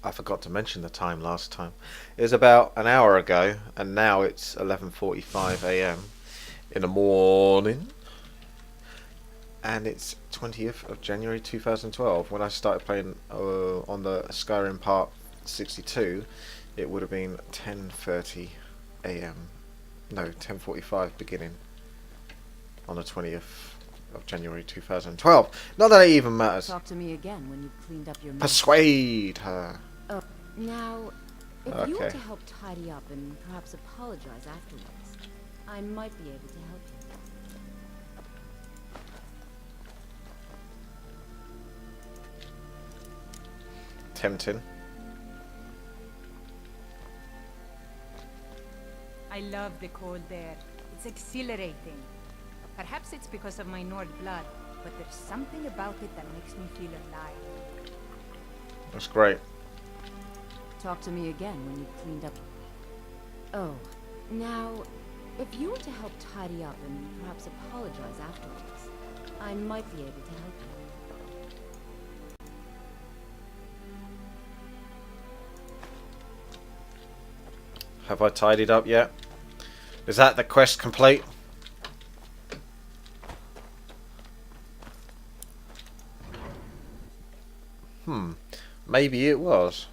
I forgot to mention the time last time. It was about an hour ago, and now it's 11:45 a.m. in the morning, and it's 20th of January 2012. When I started playing on the Skyrim Part 62, it would have been 10:30 a.m. No, 10:45 beginning on the 20th of January 2012. Not that it even matters. Talk to me again when you've cleaned up your mess. Persuade her. Oh, now, if you were to help tidy up and perhaps apologize afterwards, I might be able to help you. Tempting. I love the cold air. It's exhilarating. Perhaps it's because of my Nord blood, but there's something about it that makes me feel alive. That's great. Talk to me again when you've cleaned up. Oh, now, if you were to help tidy up and perhaps apologize afterwards, I might be able to help you. Have I tidied up yet? Is that the quest complete? Maybe it was.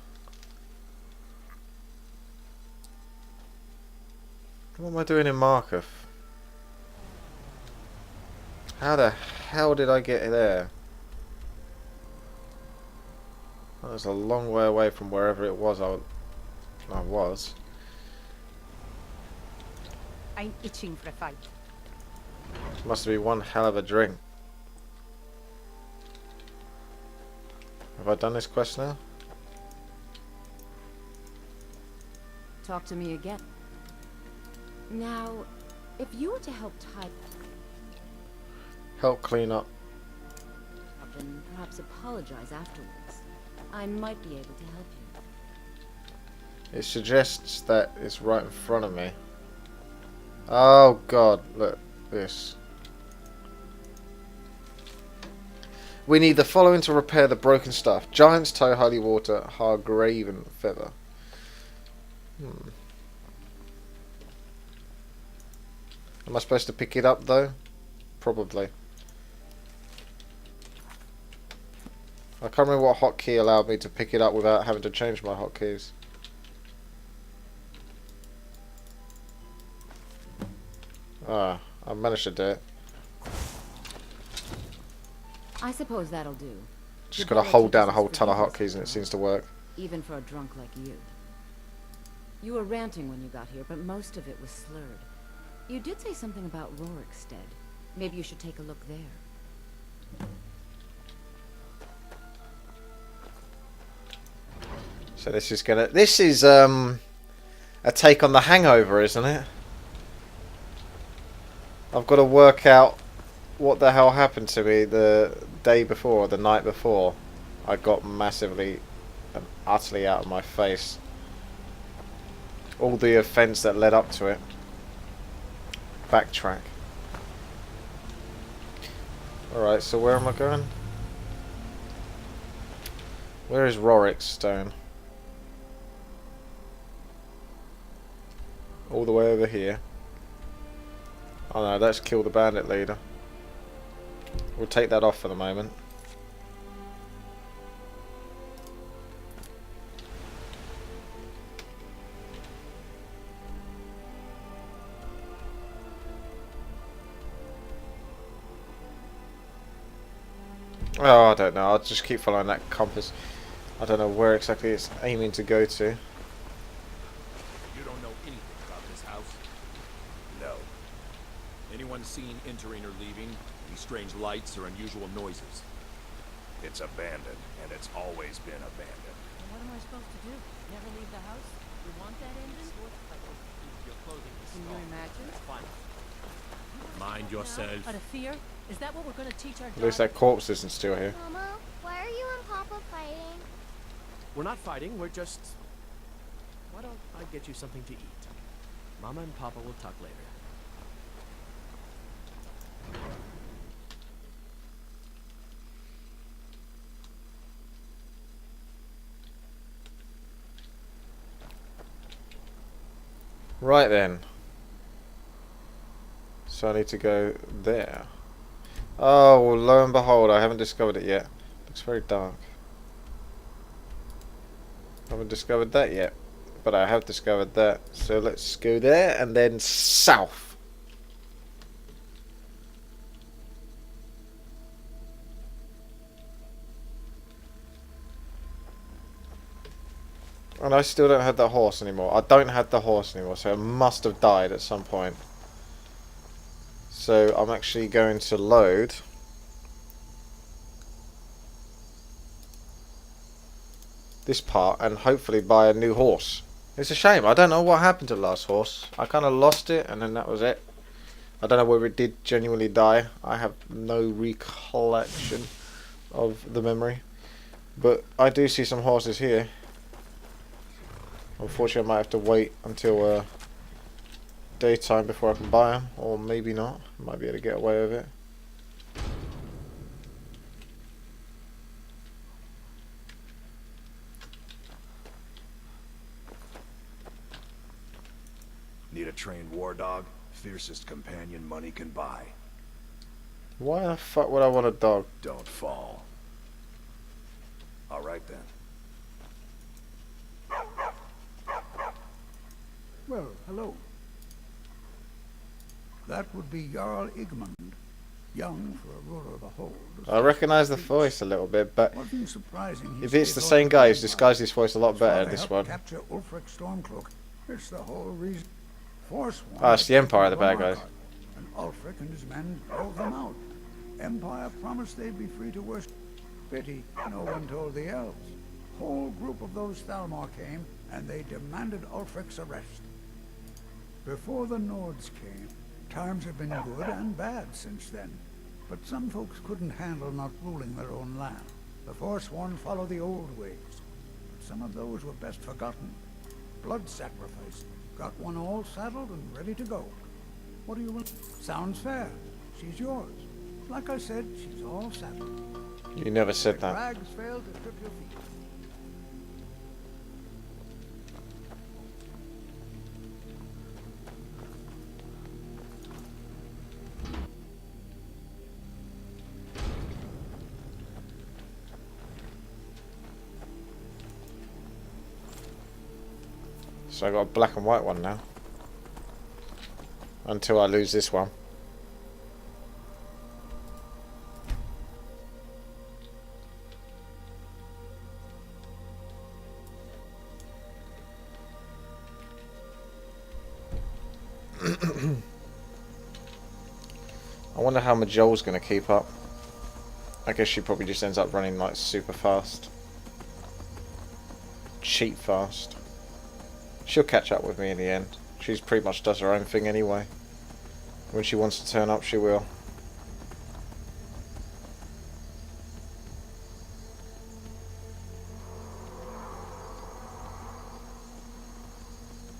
What am I doing in Markov? How the hell did I get there? That was a long way away from wherever it was I was. I'm itching for a fight. Must be one hell of a drink. Have I done this quest now? Talk to me again. Now, if you were to help tidy Help clean up. up and perhaps apologize afterwards, I might be able to help you. It suggests that it's right in front of me. Oh god, look, this. We need the following to repair the broken stuff. Giant's Toe, Holy Water, Hargraven Feather. Am I supposed to pick it up though? Probably. I can't remember what hotkey allowed me to pick it up without having to change my hotkeys. Ah, I managed to do it. I suppose that'll do. Just gotta hold down a whole ton of hotkeys and it seems to work. Even for a drunk like you. You were ranting when you got here, but most of it was slurred. You did say something about Rorikstead. Maybe you should take a look there. So this is a take on The Hangover, isn't it? I've got to work out what the hell happened to me the day before, the night before. I got massively and utterly out of my face. All the events that led up to it. Backtrack. Alright, so where am I going? Where is Rorikstone? All the way over here. Oh no, let's kill the bandit leader. We'll take that off for the moment. Oh, I don't know. I'll just keep following that compass. I don't know where exactly it's aiming to go to. You don't know anything about this house? No. Anyone seen entering or leaving? Any strange lights or unusual noises? It's abandoned, and it's always been abandoned. What am I supposed to do? Never leave the house? You want that engine? Can you imagine? Mind yourself. Out of fear? Is that what we're going to teach our At least daughter? that corpse isn't still here. Mama, why are you and Papa fighting? We're not fighting, we're just... Why don't I get you something to eat? Mama and Papa will talk later. Right then. So I need to go there. Oh, well, lo and behold, I haven't discovered it yet. Looks very dark. I haven't discovered that yet. But I have discovered that. So let's go there and then south. And I still don't have that horse anymore. I don't have the horse anymore, so it must have died at some point. So I'm actually going to load this part and hopefully buy a new horse. It's a shame. I don't know what happened to the last horse. I kind of lost it and then that was it. I don't know whether it did genuinely die. I have no recollection of the memory. But I do see some horses here. Unfortunately, I might have to wait until daytime before I can buy them, or maybe not. Might be able to get away with it. Need a trained war dog? Fiercest companion money can buy. Why the fuck would I want a dog? Don't fall. All right then. Well, hello. That would be Jarl Igmund, young for a ruler of the hold. I recognise the voice a little bit, but Wasn't surprising. if it's the same guy who's disguised his voice a lot better in this one. Capture Ulfric Stormcloak. It's the whole reason. Force Oh, it's the Empire, the bad guys. And Ulfric and his men drove them out. Empire promised they'd be free to worship. Pity no one told the elves. Whole group of those Thalmor came, and they demanded Ulfric's arrest. Before the Nords came, times have been good and bad since then. But some folks couldn't handle not ruling their own land. The Forsworn follow the old ways. But some of those were best forgotten. Blood sacrifice. Got one all saddled and ready to go. What do you want? Sounds fair. She's yours. Like I said, she's all saddled. You never said that. Rags failed to trip your feet. So I got a black and white one now. Until I lose this one. I wonder how Majol's going to keep up. I guess she probably just ends up running like super fast. Cheap fast. She'll catch up with me in the end. She's pretty much does her own thing anyway. When she wants to turn up, she will.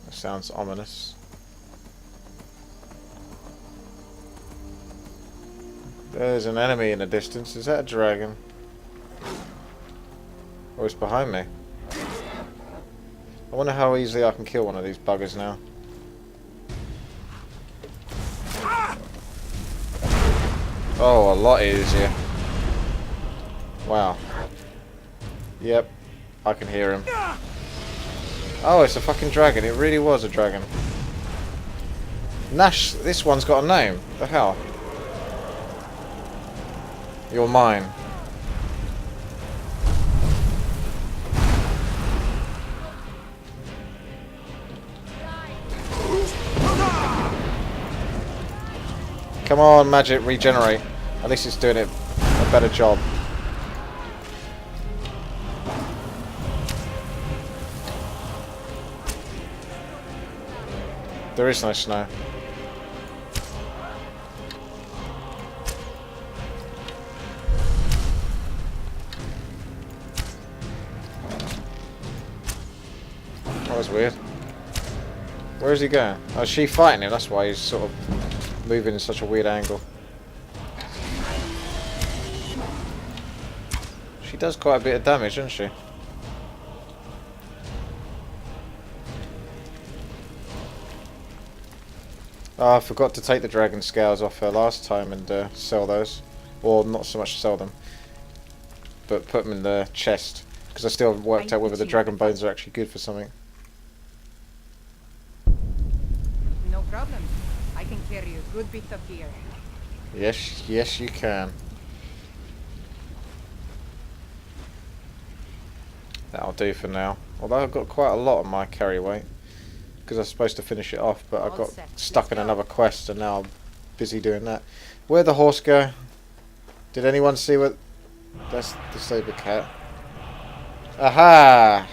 That sounds ominous. There's an enemy in the distance. Is that a dragon? Or it's behind me? I wonder how easily I can kill one of these buggers now. Oh, a lot easier. Wow. Yep, I can hear him. Oh, it's a fucking dragon. It really was a dragon. Nash, this one's got a name. The hell? You're mine. Come on, magic, regenerate. At least it's doing it a better job. There is no snow. That was weird. Where is he going? Oh, is she fighting him? That's why he's sort of moving in such a weird angle. She does quite a bit of damage, doesn't she? Oh, I forgot to take the dragon scales off her last time and sell those. Or not so much sell them, but put them in the chest. Because I still haven't worked out whether the dragon bones are actually good for something. No problem. I can carry a good bit of gear. Yes you can. That'll do for now. Although I've got quite a lot on my carry weight. Because I was supposed to finish it off, but I got stuck in another quest and now I'm busy doing that. Where'd the horse go? Did anyone see what... That's the saber cat. Aha!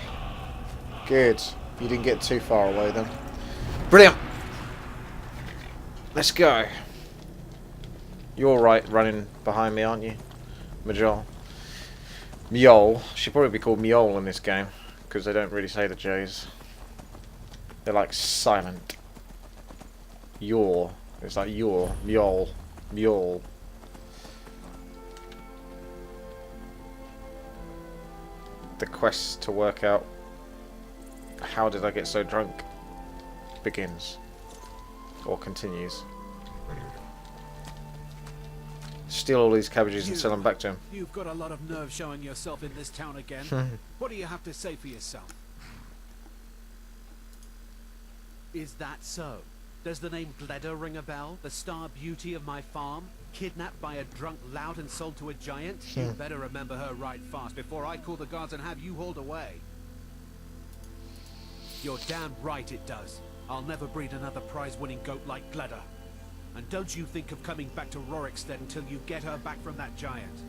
Good. You didn't get too far away then. Brilliant! Let's go. You're right running behind me, aren't you? Majol. Mjol. Should probably be called Mjol in this game. Because they don't really say the J's. They're like silent. Yaw. It's like yaw. Mjol. Mjol. The quest to work out how did I get so drunk begins. Or continues. Steal all these cabbages and sell them back to him. You've got a lot of nerve showing yourself in this town again. What do you have to say for yourself? Is that so? Does the name Gleda ring a bell? The star beauty of my farm? Kidnapped by a drunk lout and sold to a giant? You better remember her right fast before I call the guards and have you hauled away. You're damn right it does. I'll never breed another prize-winning goat like Gleda. And don't you think of coming back to Rorikstead until you get her back from that giant.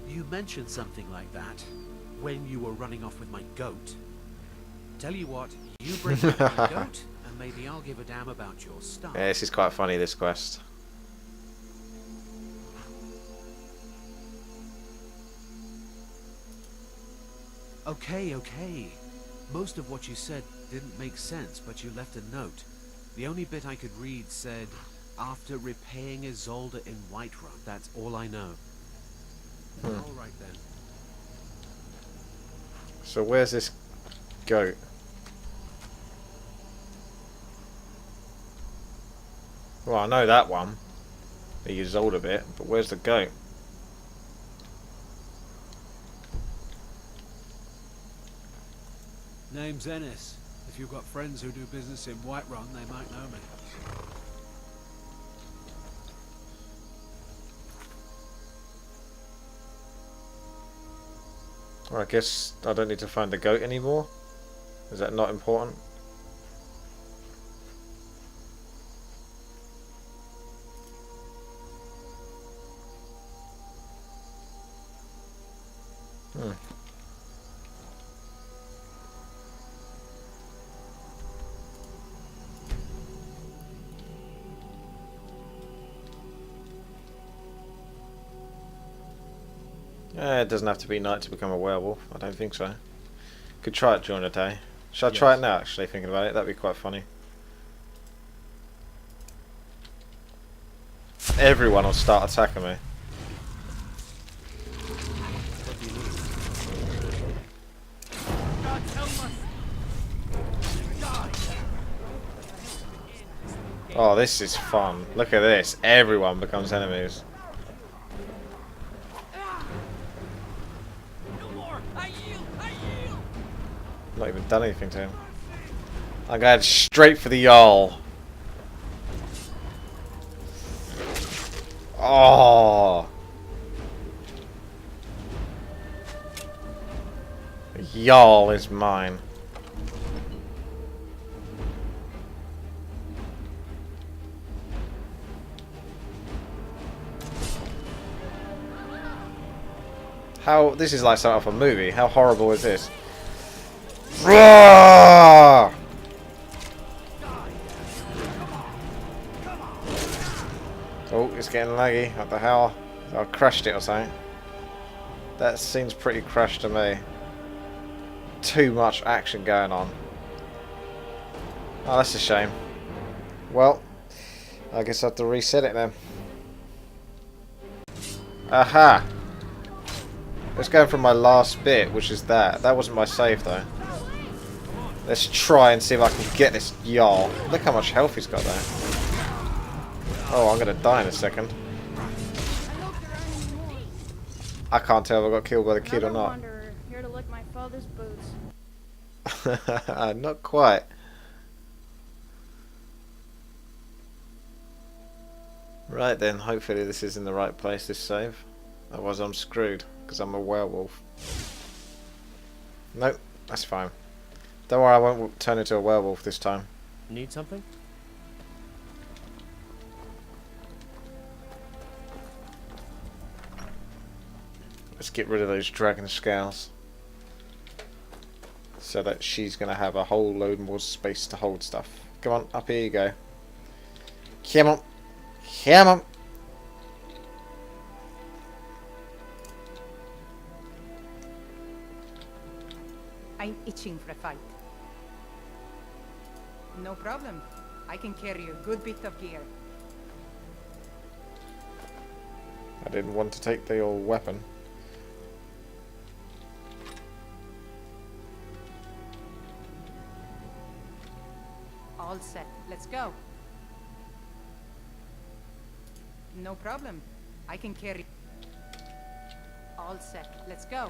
You mentioned something like that when you were running off with my goat. Tell you what, you bring back my goat, and maybe I'll give a damn about your stuff. Yeah, this is quite funny, this quest. Okay. Most of what you said didn't make sense, but you left a note. The only bit I could read said, after repaying Isolde in Whiterun. That's all I know. All right then. So where's this goat? Well, I know that one. He is old a bit, but where's the goat? Name's Ennis. If you've got friends who do business in Whiterun, they might know me. Well, I guess I don't need to find the goat anymore. Is that not important? It doesn't have to be night to become a werewolf. I don't think so. Could try it during the day. Should I try it now, actually, thinking about it? That'd be quite funny. Everyone will start attacking me. Oh, this is fun. Look at this. Everyone becomes enemies. Not even done anything to him. I'm going straight for the Jarl. Oh. The Jarl is mine. How, this is like something off a movie. How horrible is this? Roar! Oh, it's getting laggy. What the hell? I crashed it or something. That seems pretty crashed to me. Too much action going on. Oh, that's a shame. Well, I guess I have to reset it then. Aha! Let's go from my last bit, which is that. That wasn't my save though. Let's try and see if I can get this Jarl. Look how much health he's got there. Oh, I'm going to die in a second. I can't tell if I got killed by the kid or not. Wanderer, here to lick my father's boots. Not quite. Right then, hopefully this is in the right place, this save. Otherwise I'm screwed, because I'm a werewolf. Nope, that's fine. Don't worry, I won't turn into a werewolf this time. Need something? Let's get rid of those dragon scales. So that she's going to have a whole load more space to hold stuff. Come on, up here you go. Come on. Come on. I'm itching for a fight. No problem. I can carry a good bit of gear. I didn't want to take the old weapon. All set. Let's go. No problem. I can carry... All set. Let's go.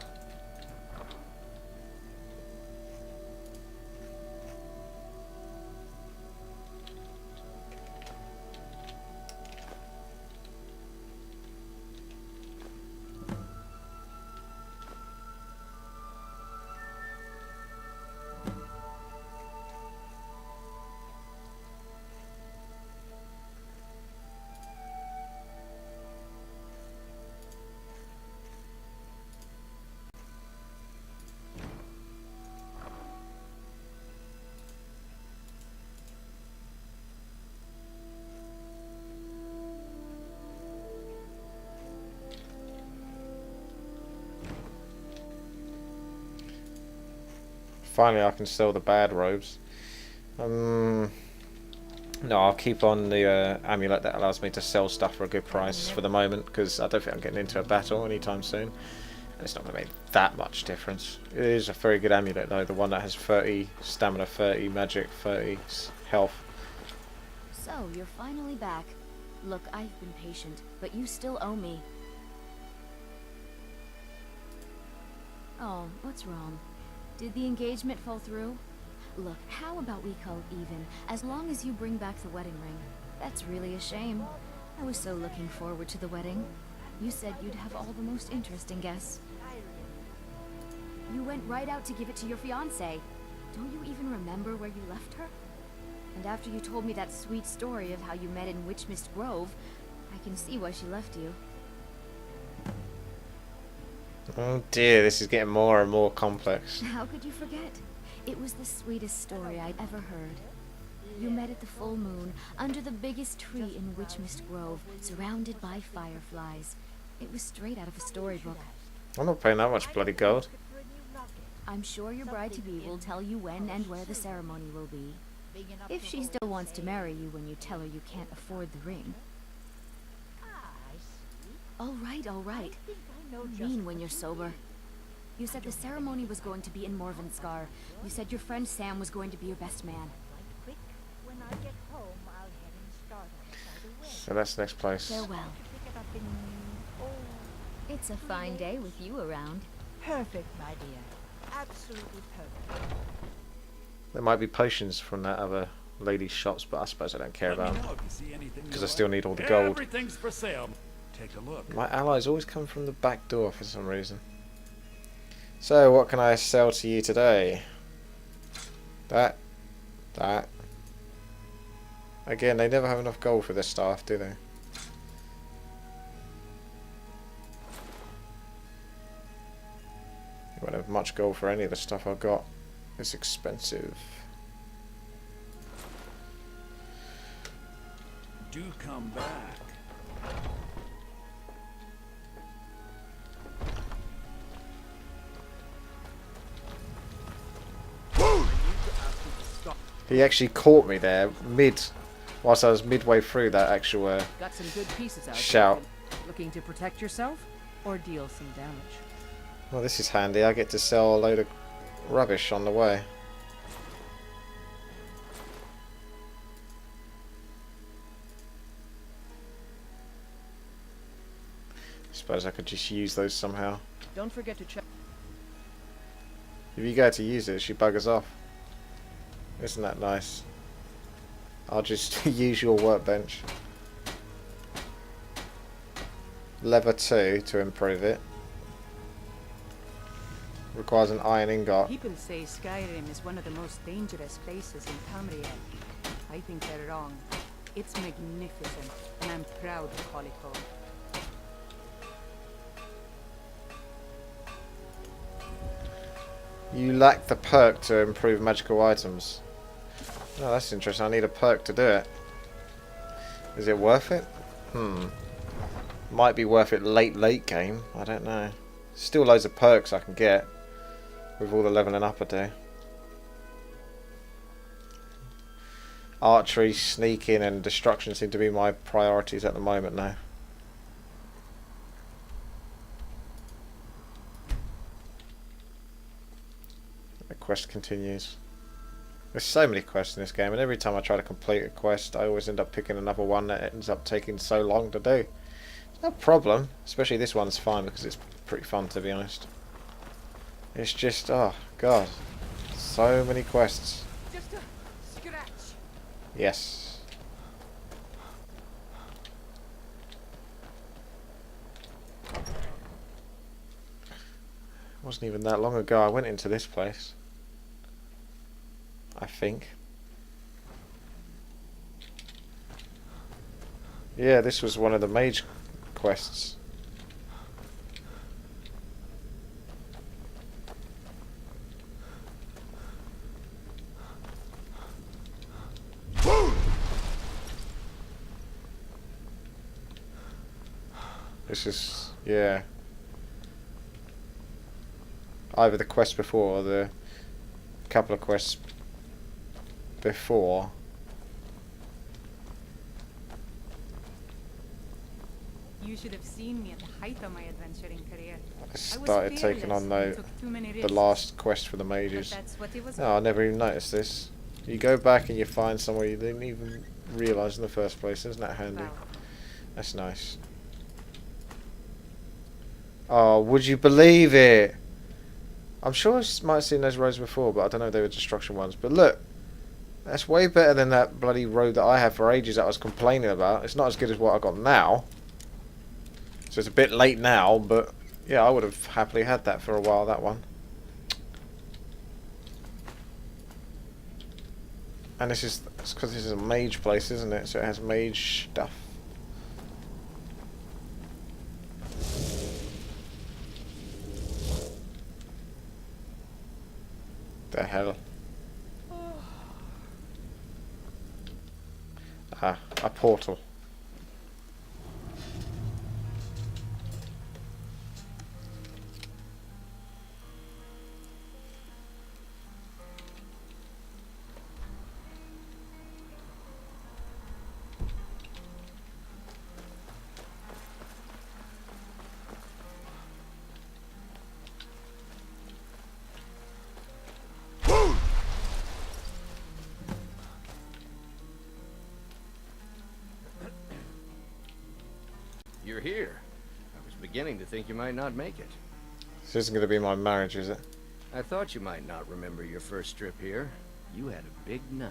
Finally I can sell the bad robes. No, I'll keep on the amulet that allows me to sell stuff for a good price for the moment, because I don't think I'm getting into a battle anytime soon. And it's not going to make that much difference. It is a very good amulet though, the one that has 30 stamina, 30 magic, 30 health. So, you're finally back. Look, I've been patient, but you still owe me. Oh, what's wrong? Did the engagement fall through? Look, how about we call it even, as long as you bring back the wedding ring? That's really a shame. I was so looking forward to the wedding. You said you'd have all the most interesting guests. You went right out to give it to your fiancée. Don't you even remember where you left her? And after you told me that sweet story of how you met in Witchmist Grove, I can see why she left you. Oh dear, this is getting more and more complex. How could you forget? It was the sweetest story I'd ever heard. You met at the full moon, under the biggest tree in Witchmist Grove, surrounded by fireflies. It was straight out of a storybook. I'm not paying that much bloody gold. I'm sure your bride-to-be will tell you when and where the ceremony will be. If she still wants to marry you when you tell her you can't afford the ring. All right, all right. Mean when you're sober. You said the ceremony was going to be in Morvenskar. You said your friend Sam was going to be your best man. So that's the next place. Farewell. It's a fine day with you around. Perfect, my dear. Absolutely perfect. There might be potions from that other lady's shops, but I suppose I don't care about them. Because I still need all the gold. Everything's for sale. Take a look. My allies always come from the back door for some reason. So, what can I sell to you today? That. Again, they never have enough gold for their staff, do they? You won't have much gold for any of the stuff I've got. It's expensive. Do come back. He actually caught me there whilst I was midway through that actual Got some good pieces out shout. there. Looking to protect yourself or deal some damage? Well, this is handy. I get to sell a load of rubbish on the way. suppose I could just use those somehow. Don't forget to check. If you go to use it, she buggers off. Isn't that nice? I'll just use your workbench. Lever 2 to improve it. Requires an iron ingot. People say Skyrim is one of the most dangerous places in Tamriel. I think they're wrong. It's magnificent, and I'm proud to call it home. You lack the perk to improve magical items. Oh, that's interesting. I need a perk to do it. Is it worth it? Might be worth it late game. I don't know. Still loads of perks I can get with all the leveling up I do. Archery, sneaking and destruction seem to be my priorities at the moment now. The quest continues. There's so many quests in this game, and every time I try to complete a quest I always end up picking another one that ends up taking so long to do. It's no problem, especially this one's fine because it's pretty fun, to be honest. It's just, oh god, so many quests. Just a scratch. Yes. It wasn't even that long ago I went into this place, I think. Yeah, this was one of the mage quests. This is, yeah, either the quest before or the couple of quests before. You should have seen me at the height of my adventuring career. I started taking on the last quest for the mages. No, I never even noticed this. You go back and you find somewhere you didn't even realise in the first place. Isn't that handy? Wow. That's nice. Oh, would you believe it? I'm sure I might have seen those roads before, but I don't know if they were destruction ones. But look, that's way better than that bloody road that I had for ages that I was complaining about. It's not as good as what I got now. So it's a bit late now, but yeah, I would have happily had that for a while, that one. And this is, it's because this is a mage place, isn't it? So it has mage stuff. The hell? Ah, a portal. You're here. I was beginning to think you might not make it. This isn't going to be my marriage, is it? I thought you might not remember your first trip here. You had a big night.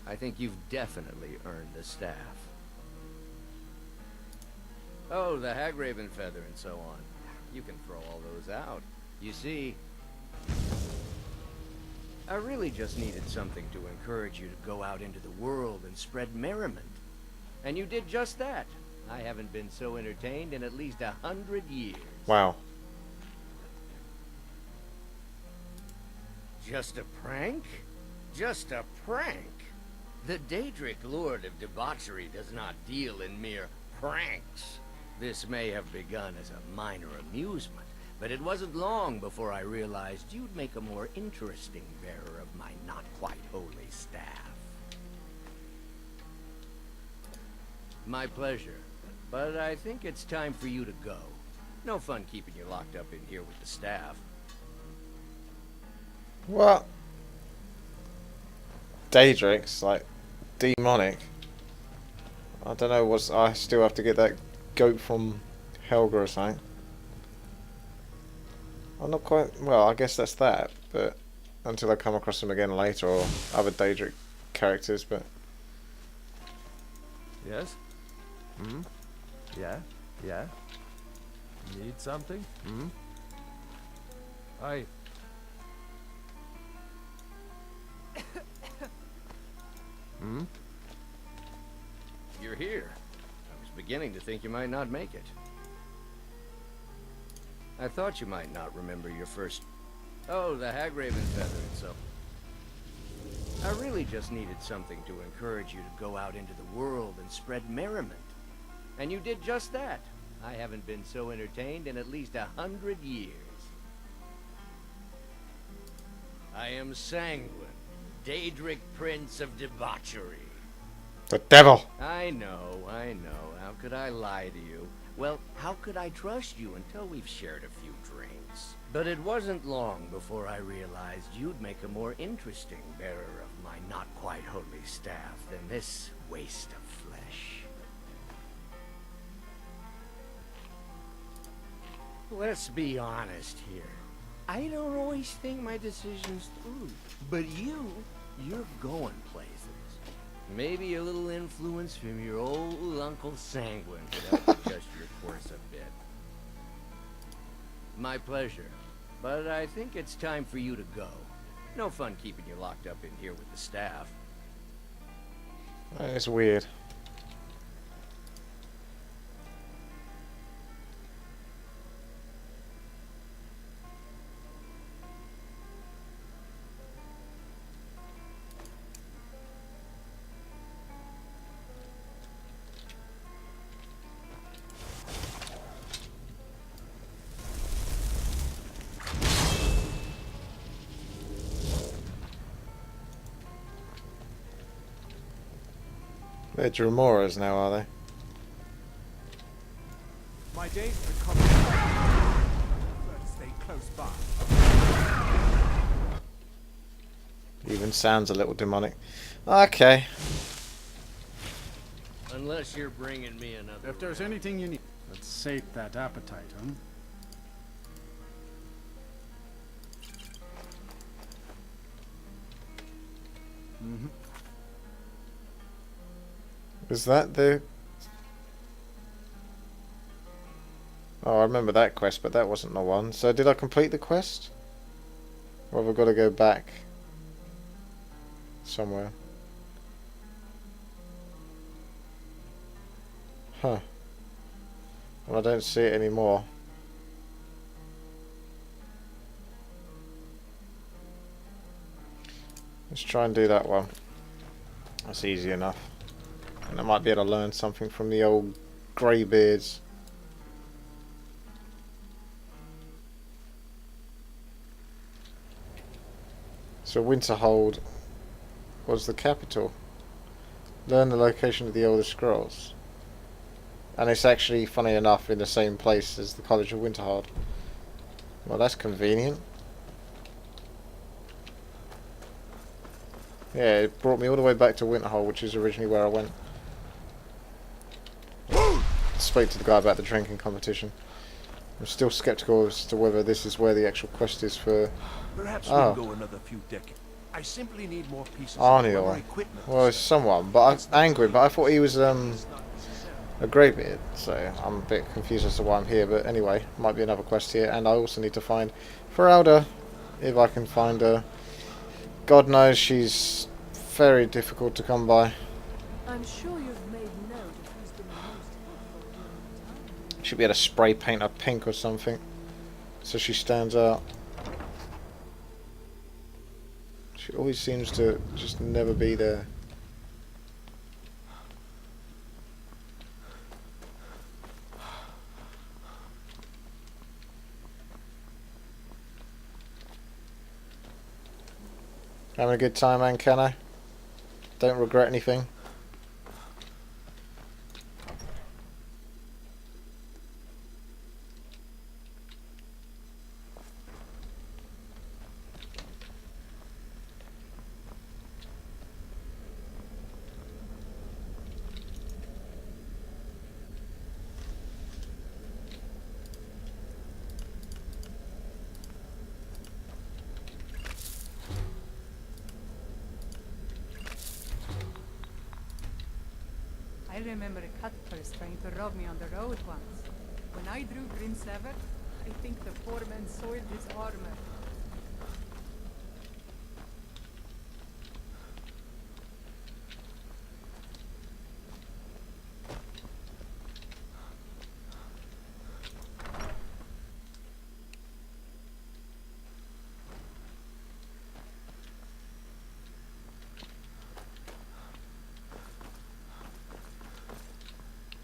I think you've definitely earned the staff. Oh, the Hagraven feather and so on. You can throw all those out. You see, I really just needed something to encourage you to go out into the world and spread merriment. And you did just that. I haven't been so entertained in at least 100 years. Wow. Just a prank? Just a prank? The Daedric Lord of Debauchery does not deal in mere pranks. This may have begun as a minor amusement, but it wasn't long before I realized you'd make a more interesting bearer of my not-quite-holy staff. My pleasure. But I think it's time for you to go. No fun keeping you locked up in here with the staff. What? Daedric's like demonic. I don't know what's. I still have to get that goat from Helga or something. I'm not quite... Well, I guess that's that, but... Until I come across them again later, or other Daedric characters, but... Yes? Hmm? Yeah? Yeah? Need something? Hmm? I... Hmm? You're here. I was beginning to think you might not make it. I thought you might not remember your first... Oh, the Hagraven feather and so... I really just needed something to encourage you to go out into the world and spread merriment. And you did just that. I haven't been so entertained in at least 100 years. I am Sanguine, Daedric Prince of Debauchery. The devil! I know. How could I lie to you? Well, how could I trust you until we've shared a few drinks? But it wasn't long before I realized you'd make a more interesting bearer of my not-quite-holy staff than this waste of flesh. Let's be honest here. I don't always think my decisions through. But you're going places. Maybe a little influence from your old Uncle Sanguine could help adjust your course a bit. My pleasure. But I think it's time for you to go. No fun keeping you locked up in here with the staff. It's weird. They're Dramoras now, are they? My days are coming. I prefer to stay close by. Even sounds a little demonic. Okay. Unless you're bringing me another. If there's anything you need, let's sate that appetite, huh? Mm-hmm. Was that the... Oh, I remember that quest, but that wasn't the one. So did I complete the quest? Or have I got to go back somewhere? Huh. Well, I don't see it anymore. Let's try and do that one. That's easy enough. And I might be able to learn something from the old greybeards. So Winterhold was the capital. Learn the location of the Elder Scrolls. And it's actually, funny enough, in the same place as the College of Winterhold. Well, that's convenient. Yeah, it brought me all the way back to Winterhold, which is originally where I went. Spoke to the guy about the drinking competition. I'm still skeptical as to whether this is where the actual quest is for... Perhaps we'll go another few decades. I simply need more pieces of Arniel. equipment. Well, it's someone, but I'm angry, but I thought he was a greybeard, so I'm a bit confused as to why I'm here, but anyway, might be another quest here, and I also need to find Ferelda, if I can find her. God knows she's very difficult to come by. I'm sure you've made note of who's been most helpful during the time. Should be able to spray paint her pink or something, so she stands out. She always seems to just never be there. Having a good time, man, can I? Don't regret anything. remember a cut purse trying to rob me on the road once. When I drew Grim Sever, I think the poor man soiled his armor.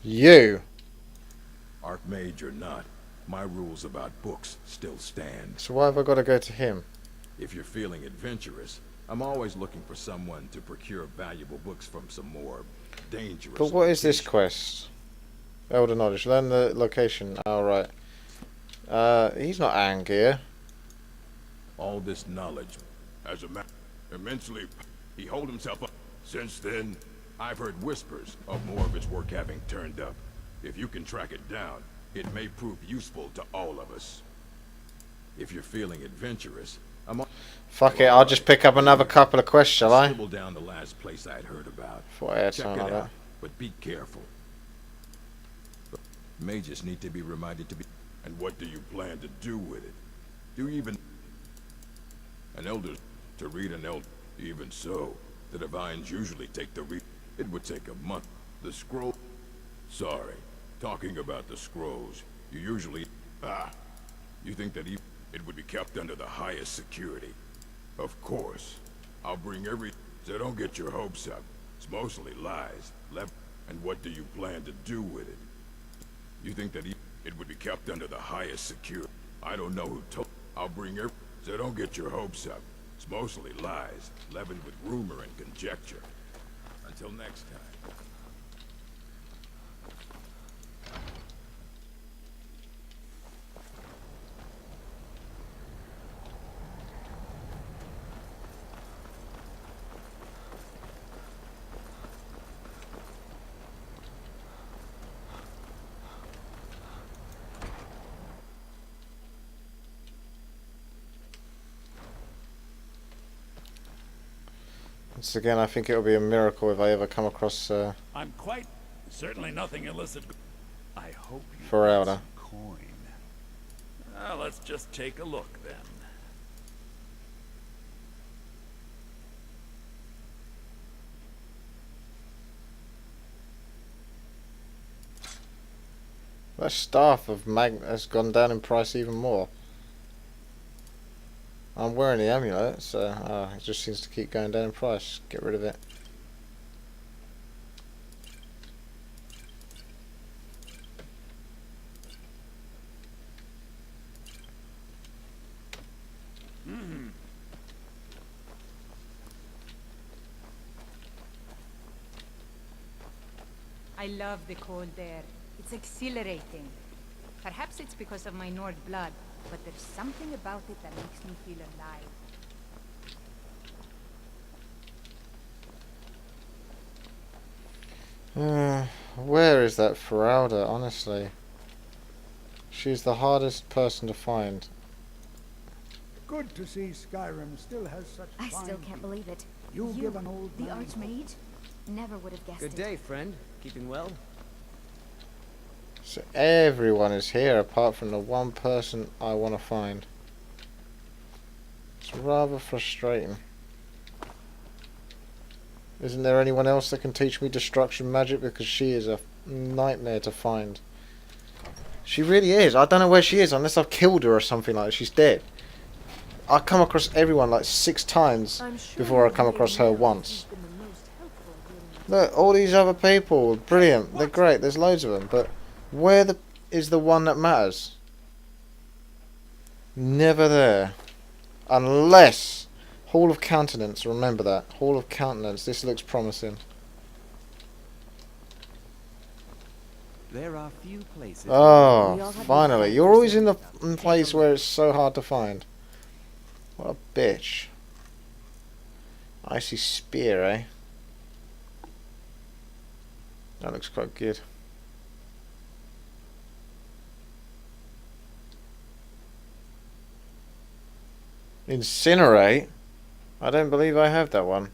You. Archmage or not, my rules about books still stand. So why have I got to go to him? If you're feeling adventurous, I'm always looking for someone to procure valuable books from some more dangerous. But what is this locations. quest? Elder knowledge. Learn the location. Oh, right. He's not Angier. All this knowledge, as a man, immensely, he hold himself up. Since then, I've heard whispers of more of his work having turned up. If you can track it down, it may prove useful to all of us. If you're feeling adventurous, Fuck it, I'll just pick up another couple of quests, shall I? Scribble down the last place I'd heard about. Before I had Check something it like out, that. but be careful. Mages need to be reminded to be. And what do you plan to do with it? Do you even an elder to read an elder? Even so, the divines usually take the read. It would take a month. The scroll. Sorry, talking about the scrolls. You usually you think that it would be kept under the highest security? Of course. I'll bring every. So don't get your hopes up. It's mostly lies. And what do you plan to do with it? You think that it would be kept under the highest security? I don't know who told. I'll bring every. So don't get your hopes up. It's mostly lies, leavened with rumor and conjecture. Until next time. Once again, I think it will be a miracle if I ever come across I'm quite certainly nothing illicit. I hope you For got Elder. some coin. Let's just take a look then. that staff of Mag has gone down in price even more. I'm wearing the amulet, so it just seems to keep going down in price. Get rid of it. I love the cold air. It's exhilarating. Perhaps it's because of my Nord blood, but there's something about it that makes me feel alive. Where is that Feralda, honestly? She's the hardest person to find. Good to see Skyrim still has such I fine still can't believe it. You give an old the man Archmage? Never would have guessed Good it. day, friend. Keeping well? So everyone is here apart from the one person I want to find. It's rather frustrating. Isn't there anyone else that can teach me destruction magic? Because she is a nightmare to find. She really is. I don't know where she is unless I've killed her or something like that. She's dead. I come across everyone like 6 times before I come across her once. Look, all these other people, brilliant. They're great. There's loads of them. But where is the one that matters? Never there. Unless Hall of Countenance. Remember that. Hall of Countenance. This looks promising. There are few places. Oh, finally. You're always in the place where it's so hard to find. What a bitch. Icy spear, eh? That looks quite good. Incinerate? I don't believe I have that one.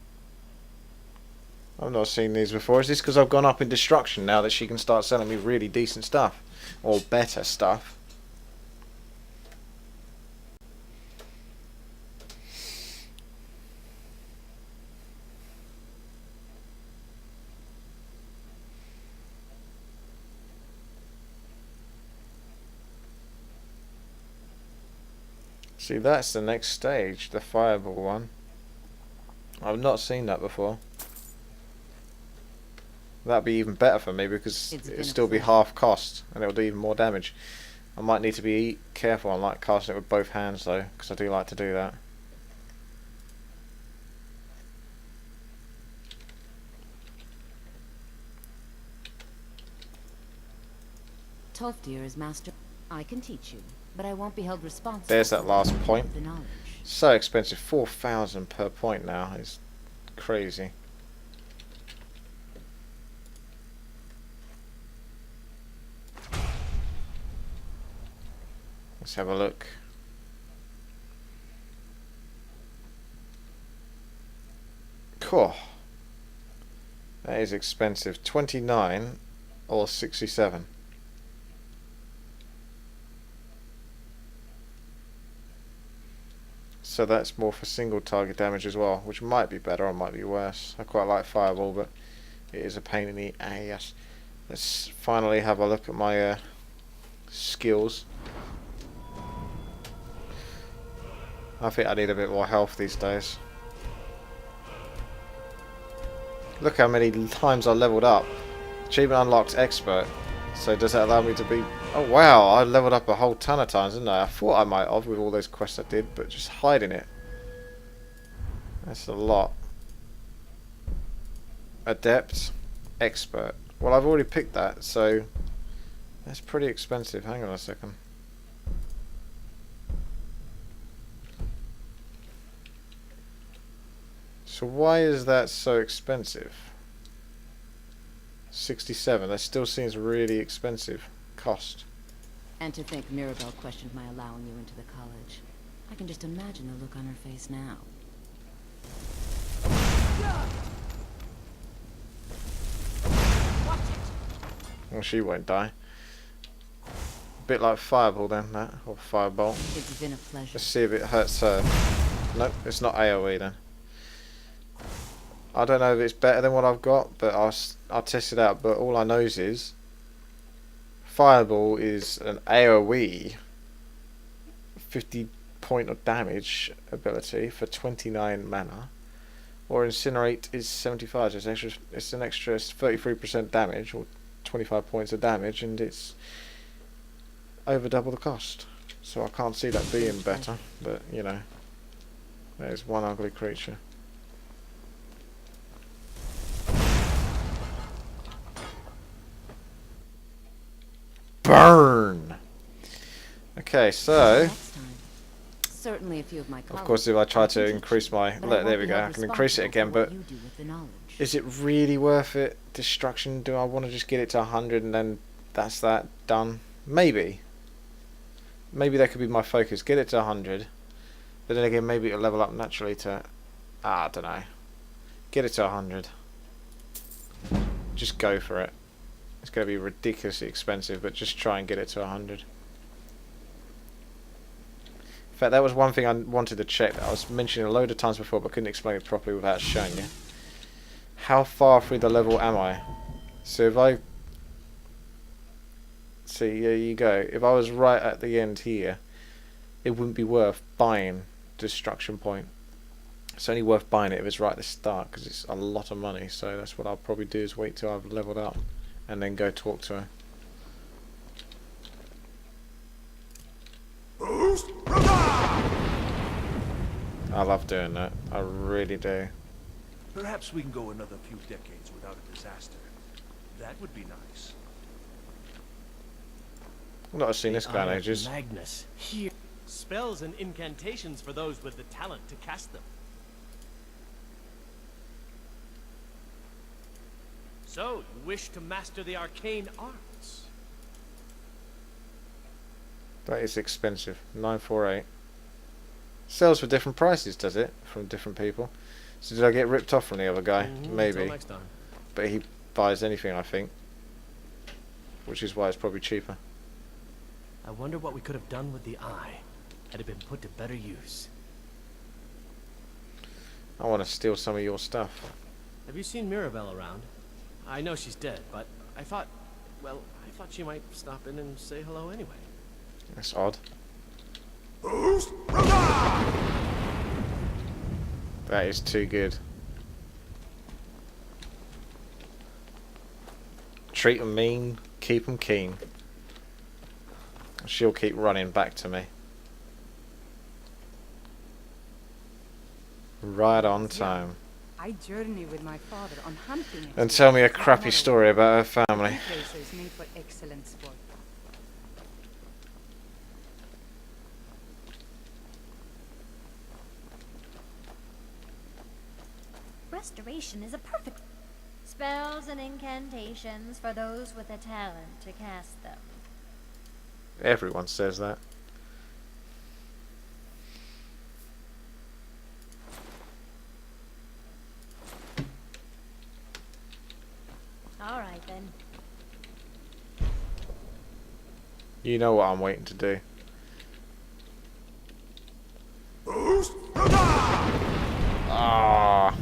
I've not seen these before. Is this because I've gone up in destruction now that she can start selling me really decent stuff? Or better stuff? See, that's the next stage, the fireball one. I've not seen that before. That'd be even better for me because it'd still be half cost and it'll do even more damage. I might need to be careful on like casting it with both hands though, because I do like to do that. Tolfdir is master. I can teach you, but I won't be held responsible. There's that last point. For the knowledge. So expensive, 4,000 per point now is crazy. Let's have a look. Cool. That is expensive. 29 or 67. So that's more for single target damage as well, which might be better or might be worse. I quite like Fireball, but it is a pain in the ass. Let's finally have a look at my skills. I think I need a bit more health these days. Look how many times I leveled up. Achievement unlocked expert. So does that allow me to be... Oh wow, I leveled up a whole ton of times, didn't I? I thought I might have with all those quests I did, but just hiding it. That's a lot. Adept. Expert. Well, I've already picked that, so... That's pretty expensive. Hang on a second. So why is that so expensive? 67. That still seems really expensive. Cost. And to think Mirabelle questioned my allowing you into the college. I can just imagine the look on her face now. Well, she won't die. A bit like Fireball then, that. Or Fireball. It's been a pleasure. Let's see if it hurts her. Nope, it's not AoE then. I don't know if it's better than what I've got, but I'll test it out. But all I know is Fireball is an AoE 50 point of damage ability for 29 mana, or Incinerate is 75. So it's an extra 33% damage, or 25 points of damage, and it's over double the cost. So I can't see that being better. But you know, there's one ugly creature. Burn! Okay, so... Certainly a few of my of course, if I try to increase my... There we go, I can increase it again, but... Is it really worth it? Destruction? Do I want to just get it to 100 and then that's that? Done? Maybe. Maybe that could be my focus. Get it to 100. But then again, maybe it'll level up naturally to... I don't know. Get it to 100. Just go for it. It's going to be ridiculously expensive, but just try and get it to 100. In fact, that was one thing I wanted to check that I was mentioning a load of times before, but couldn't explain it properly without showing you. How far through the level am I? So if I... See, there you go. If I was right at the end here, it wouldn't be worth buying Destruction Point. It's only worth buying it if it's right at the start, because it's a lot of money. So that's what I'll probably do, is wait till I've leveled up and then go talk to her. I love doing that. I really do. Perhaps we can go another few decades without a disaster. That would be nice. I've not seen this guy in ages. Magnus. Here. Spells and incantations for those with the talent to cast them. So, you wish to master the arcane arts? That is expensive. 948. Sells for different prices, does it? From different people. So did I get ripped off from the other guy? Until Maybe. next time. But he buys anything, I think. Which is why it's probably cheaper. I wonder what we could have done with the eye had it been put to better use. I want to steal some of your stuff. Have you seen Mirabelle around? I know she's dead, but I thought, well, I thought she might stop in and say hello anyway. That's odd. That is too good. Treat 'em mean, keep 'em keen. She'll keep running back to me. Right on time. I journey with my father on hunting. And tell me a crappy story about her family. Racers made for excellent sport. Restoration is a perfect... Spells and incantations for those with a talent to cast them. Everyone says that. All right, then. You know what I'm waiting to do. Ah.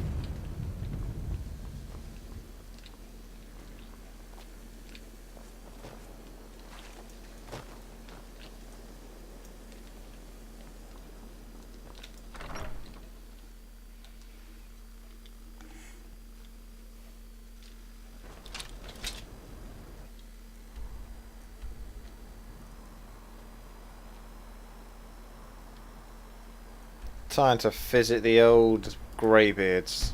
Time to visit the old greybeards.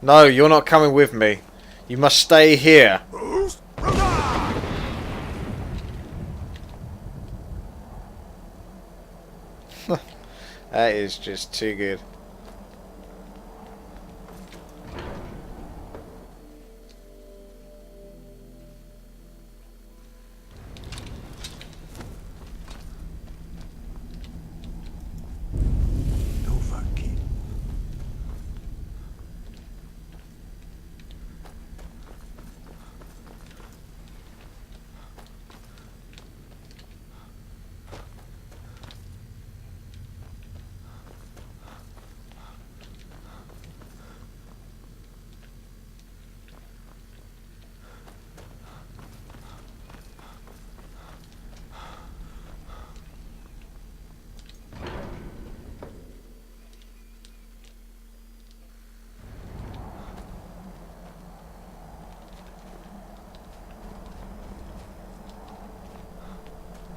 No, you're not coming with me. You must stay here. That is just too good.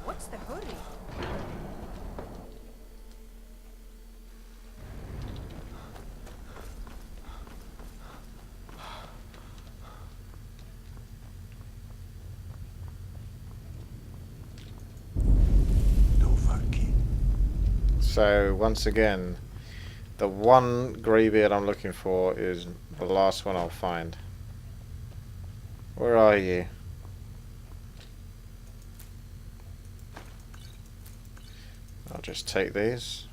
What's the hurry? So once again, the one greybeard I'm looking for is the last one I'll find. Where are you? I'll just take these.